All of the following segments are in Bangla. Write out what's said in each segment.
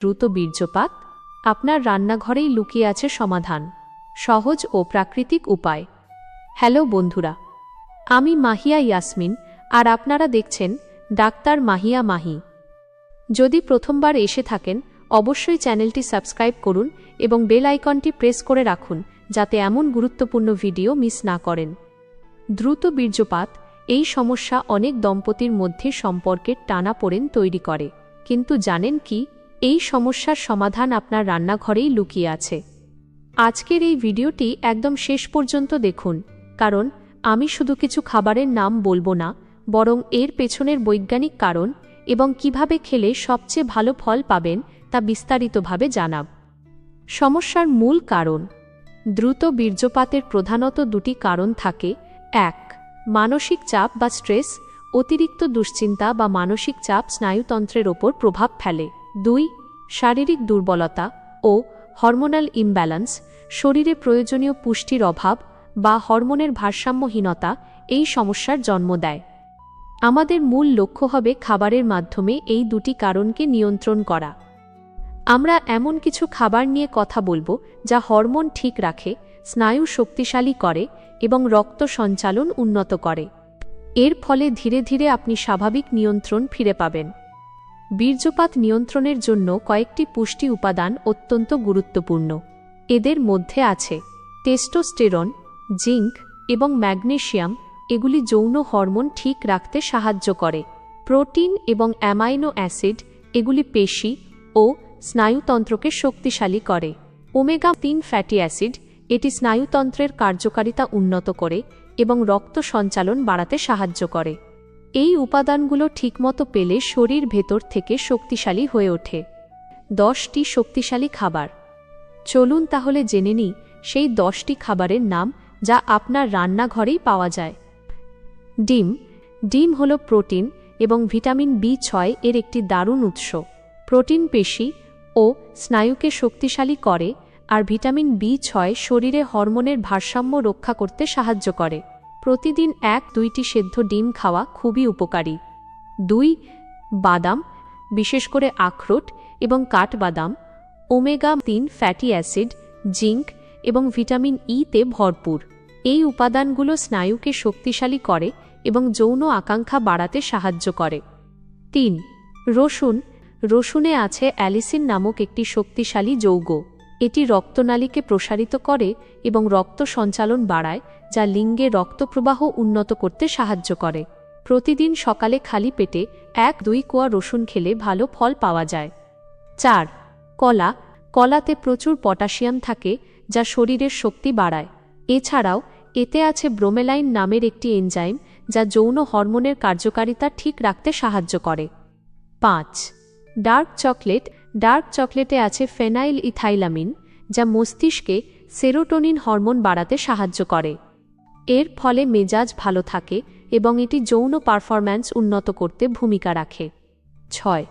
দ্রুত বীর্যপাত আপনার রান্নাঘরেই লুকিয়ে আছে সমাধান, সহজ ও প্রাকৃতিক উপায়। হ্যালো বন্ধুরা, আমি মাহিয়া ইয়াসমিন আর আপনারা দেখছেন ডাক্তার মাহিয়া মাহি। যদি প্রথমবার এসে থাকেন অবশ্যই চ্যানেলটি সাবস্ক্রাইব করুন এবং বেল আইকনটি প্রেস করে রাখুন যাতে এমন গুরুত্বপূর্ণ ভিডিও মিস না করেন। দ্রুত বীর্যপাত এই সমস্যা অনেক দম্পতির মধ্যে সম্পর্কের টানাপোড়েন তৈরি করে, কিন্তু জানেন কি, এই সমস্যার সমাধান আপনার রান্নাঘরেই লুকিয়ে আছে। আজকের এই ভিডিওটি একদম শেষ পর্যন্ত দেখুন, কারণ আমি শুধু কিছু খাবারের নাম বলবো না, বরং এর পেছনের বৈজ্ঞানিক কারণ এবং কিভাবে খেলে সবচেয়ে ভালো ফল পাবেন তা বিস্তারিতভাবে জানাব। সমস্যার মূল কারণ। দ্রুত বীর্যপাতের প্রধানত দুটি কারণ থাকে। ১. মানসিক চাপ বা স্ট্রেস, অতিরিক্ত দুশ্চিন্তা বা মানসিক চাপ স্নায়ুতন্ত্রের ওপর প্রভাব ফেলে। ২. শারীরিক দুর্বলতা ও হরমোনাল ইমব্যালেন্স, শরীরে প্রয়োজনীয় পুষ্টির অভাব বা হরমোনের ভারসাম্যহীনতা এই সমস্যার জন্ম দেয়। আমাদের মূল লক্ষ্য হবে খাবারের মাধ্যমে এই দুটি কারণকে নিয়ন্ত্রণ করা। আমরা এমন কিছু খাবার নিয়ে কথা বলবো যা হরমোন ঠিক রাখে, স্নায়ু শক্তিশালী করে এবং রক্ত সঞ্চালন উন্নত করে। এর ফলে ধীরে ধীরে আপনি স্বাভাবিক নিয়ন্ত্রণ ফিরে পাবেন। বীর্যপাত নিয়ন্ত্রণের জন্য কয়েকটি পুষ্টি উপাদান অত্যন্ত গুরুত্বপূর্ণ। এদের মধ্যে আছে টেস্টোস্টেরন, জিঙ্ক এবং ম্যাগনেসিয়াম, এগুলি যৌন হরমোন ঠিক রাখতে সাহায্য করে। প্রোটিন এবং অ্যামাইনো অ্যাসিড, এগুলি পেশি ও স্নায়ুতন্ত্রকে শক্তিশালী করে। ওমেগা-3 ফ্যাটি অ্যাসিড, এটি স্নায়ুতন্ত্রের কার্যকারিতা উন্নত করে এবং রক্ত সঞ্চালন বাড়াতে সাহায্য করে। এই উপাদানগুলো ঠিকমতো পেলে শরীর ভেতর থেকে শক্তিশালী হয়ে ওঠে। 10টি শক্তিশালী খাবার। চলুন তাহলে জেনে নিই সেই 10টি খাবারের নাম যা আপনার রান্নাঘরেই পাওয়া যায়। ডিম। ডিম হল প্রোটিন এবং ভিটামিন বি6 এর একটি দারুণ উৎস। প্রোটিন পেশি ও স্নায়ুকে শক্তিশালী করে আর ভিটামিন বি6 শরীরে হরমোনের ভারসাম্য রক্ষা করতে সাহায্য করে। প্রতিদিন 1-2টি সেদ্ধ ডিম খাওয়া খুবই উপকারী। 2. বাদাম, বিশেষ করে আখরোট এবং কাঠবাদাম, ওমেগা-3 ফ্যাটি অ্যাসিড, জিঙ্ক এবং ভিটামিন তে ভরপুর। এই উপাদানগুলো স্নায়ুকে শক্তিশালী করে এবং যৌন আকাঙ্ক্ষা বাড়াতে সাহায্য করে। 3. রসুন। রসুনে আছে অ্যালিসিন নামক একটি শক্তিশালী যৌগ। এটি রক্তনালীকে প্রসারিত করে এবং রক্ত সঞ্চালন বাড়ায়, যা লিঙ্গে রক্তপ্রবাহ উন্নত করতে সাহায্য করে। প্রতিদিন সকালে খালি পেটে 1-2 কোয়া রসুন খেলে ভালো ফল পাওয়া যায়। 4. কলা। কলাতে প্রচুর পটাশিয়াম থাকে যা শরীরের শক্তি বাড়ায়। এছাড়াও এতে আছে ব্রোমেলাইন নামের একটি এনজাইম যা যৌন হরমোনের কার্যকারিতা ঠিক রাখতে সাহায্য করে। 5. Dark chocolate. ডার্ক চকলেটে আছে ফেনাইল ইথাইলামিন, যা মস্তিষ্কে সেরোটোনিন হরমোন বাড়াতে সাহায্য করে। এর ফলে মেজাজ ভালো থাকে এবং এটি যৌন পারফরম্যান্স উন্নত করতে ভূমিকা রাখে। 6.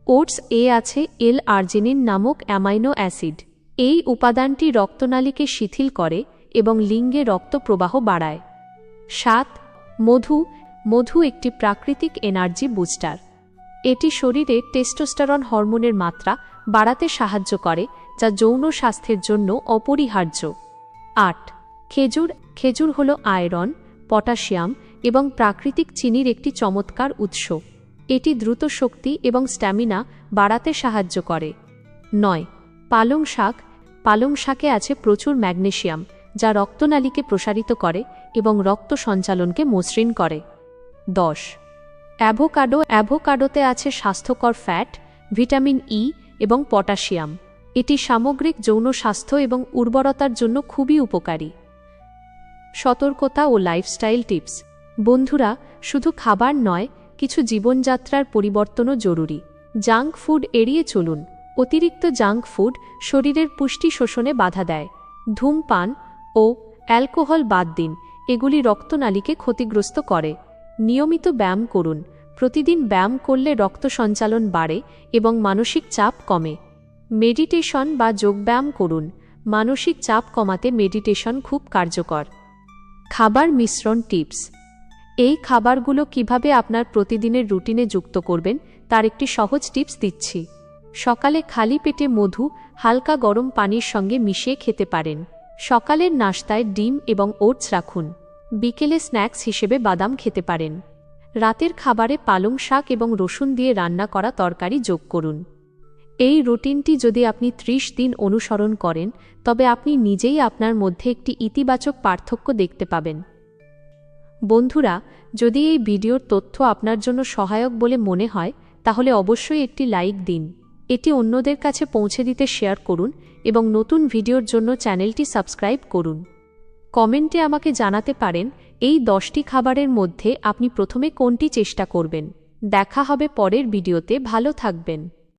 ওটস। আছে এল-আর্জিনিন নামক অ্যামাইনো অ্যাসিড। এই উপাদানটি রক্তনালীকে শিথিল করে এবং লিঙ্গে রক্ত প্রবাহ বাড়ায়। 7. মধু। মধু একটি প্রাকৃতিক এনার্জি বুস্টার। এটি শরীরে টেস্টোস্টেরন হরমোনের মাত্রা বাড়াতে সাহায্য করে, যা যৌন স্বাস্থ্যের জন্য অপরিহার্য। 8. খেজুর। খেজুর হল আয়রন, পটাশিয়াম এবং প্রাকৃতিক চিনির একটি চমৎকার উৎস। এটি দ্রুত শক্তি এবং স্ট্যামিনা বাড়াতে সাহায্য করে। 9. পালং শাক। পালং শাকে আছে প্রচুর ম্যাগনেসিয়াম, যা রক্তনালীকে প্রসারিত করে এবং রক্ত সঞ্চালনকে মসৃণ করে। 10. অ্যাভোকাডো। অ্যাভোকাডোতে আছে স্বাস্থ্যকর ফ্যাট, ভিটামিন এবং পটাশিয়াম। এটি সামগ্রিক যৌন স্বাস্থ্য এবং উর্বরতার জন্য খুবই উপকারী। সতর্কতা ও লাইফস্টাইল টিপস। বন্ধুরা, শুধু খাবার নয়, কিছু জীবনযাত্রার পরিবর্তনও জরুরি। জাঙ্ক ফুড এড়িয়ে চলুন। অতিরিক্ত জাঙ্ক ফুড শরীরের পুষ্টি শোষণে বাধা দেয়। ধূমপান ও অ্যালকোহল বাদ দিন, এগুলি রক্তনালীকে ক্ষতিগ্রস্ত করে। নিয়মিত ব্যায়াম করুন। প্রতিদিন ব্যায়াম করলে রক্ত সঞ্চালন বাড়ে এবং মানসিক চাপ কমে। মেডিটেশন বা যোগব্যায়াম করুন। মানসিক চাপ কমাতে মেডিটেশন খুব কার্যকর। খাবার মিশ্রণ টিপস। এই খাবারগুলো কিভাবে আপনার প্রতিদিনের রুটিনে যুক্ত করবেন তার একটি সহজ টিপস দিচ্ছি। সকালে খালি পেটে মধু হালকা গরম পানির সঙ্গে মিশিয়ে খেতে পারেন। সকালের নাশতায় ডিম এবং ওটস রাখুন। বিকেলে স্ন্যাক্স হিসেবে বাদাম খেতে পারেন। রাতের খাবারে পালং শাক এবং রসুন দিয়ে রান্না করা তরকারি যোগ করুন। এই রুটিনটি যদি আপনি 30 দিন অনুসরণ করেন তবে আপনি নিজেই আপনার মধ্যে একটি ইতিবাচক পার্থক্য দেখতে পাবেন। বন্ধুরা, যদি এই ভিডিওর তথ্য আপনার জন্য সহায়ক বলে মনে হয় তাহলে অবশ্যই একটি লাইক দিন। এটি অন্যদের কাছে পৌঁছে দিতে শেয়ার করুন এবং নতুন ভিডিওর জন্য চ্যানেলটি সাবস্ক্রাইব করুন। কমেন্টে আমাকে জানাতে পারেন এই 10টি খাবারের মধ্যে আপনি প্রথমে কোনটি চেষ্টা করবেন। দেখা হবে পরের ভিডিওতে। ভালো থাকবেন।